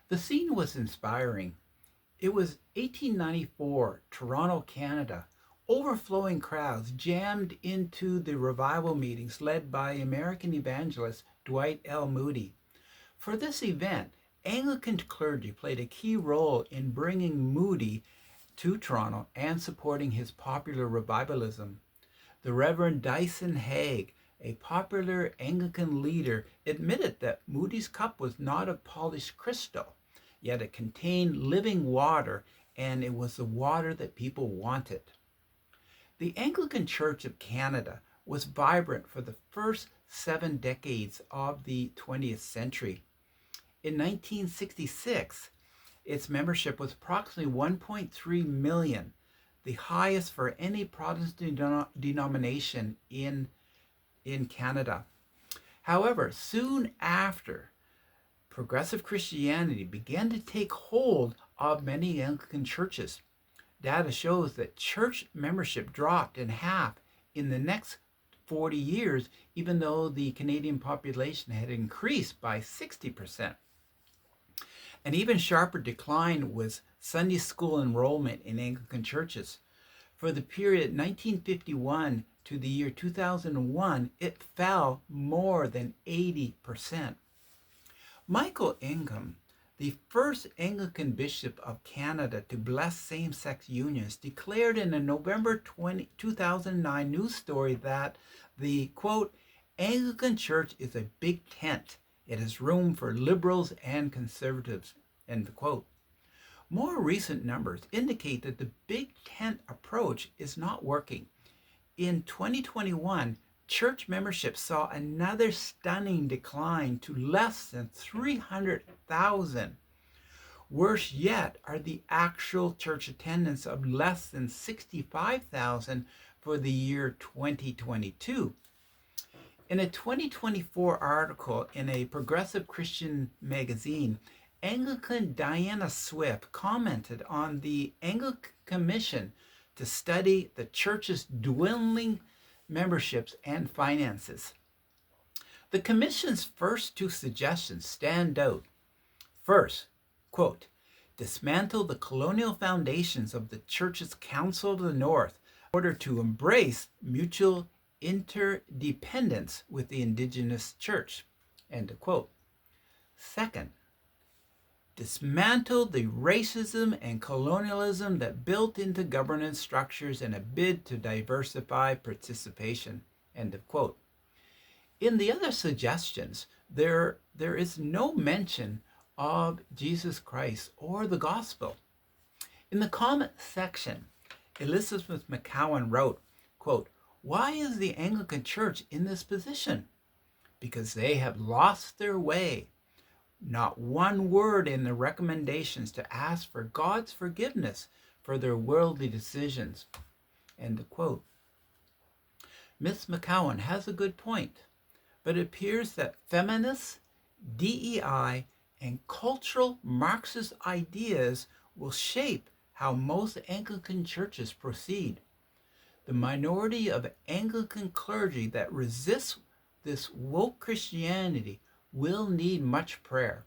The scene was inspiring. It was 1894, Toronto, Canada. Overflowing crowds jammed into the revival meetings led by American evangelist Dwight L. Moody. For this event, Anglican clergy played a key role in bringing Moody to Toronto and supporting his popular revivalism. The Reverend Dyson Haig, a popular Anglican leader, admitted that Moody's cup was not of polished crystal, yet it contained living water, and it was the water that people wanted. The Anglican Church of Canada was vibrant for the first 7 decades of the 20th century. In 1966, its membership was approximately 1.3 million, the highest for any Protestant denomination in Canada. However, soon after, progressive Christianity began to take hold of many Anglican churches. Data shows that church membership dropped in half in the next 40 years, even though the Canadian population had increased by 60%. An even sharper decline was Sunday school enrollment in Anglican churches. For the period 1951 to the year 2001, it fell more than 80%. Michael Ingham, the first Anglican bishop of Canada to bless same-sex unions, declared in a November 2009 news story that the, quote, Anglican Church is a big tent. It has room for liberals and conservatives, end quote. More recent numbers indicate that the big tent approach is not working. In 2021, church membership saw another stunning decline to less than 300,000. Worse yet are the actual church attendance of less than 65,000 for the year 2022. In a 2024 article in a progressive Christian magazine, Anglican Diana Swift commented on the Anglican Commission to study the church's dwindling memberships and finances. The Commission's first two suggestions stand out. First, quote, dismantle the colonial foundations of the Church's Council of the North in order to embrace mutual interdependence with the Indigenous Church, end quote. Second, dismantle the racism and colonialism that built into governance structures in a bid to diversify participation, end of quote. In the other suggestions, there is no mention of Jesus Christ or the gospel. In the comment section, Elizabeth McCowan wrote, quote, why is the Anglican Church in this position? Because they have lost their way. Not one word in the recommendations to ask for God's forgiveness for their worldly decisions. End quote. Miss McCowan has a good point, but it appears that feminists, DEI, and cultural Marxist ideas will shape how most Anglican churches proceed. The minority of Anglican clergy that resists this woke Christianity will need much prayer.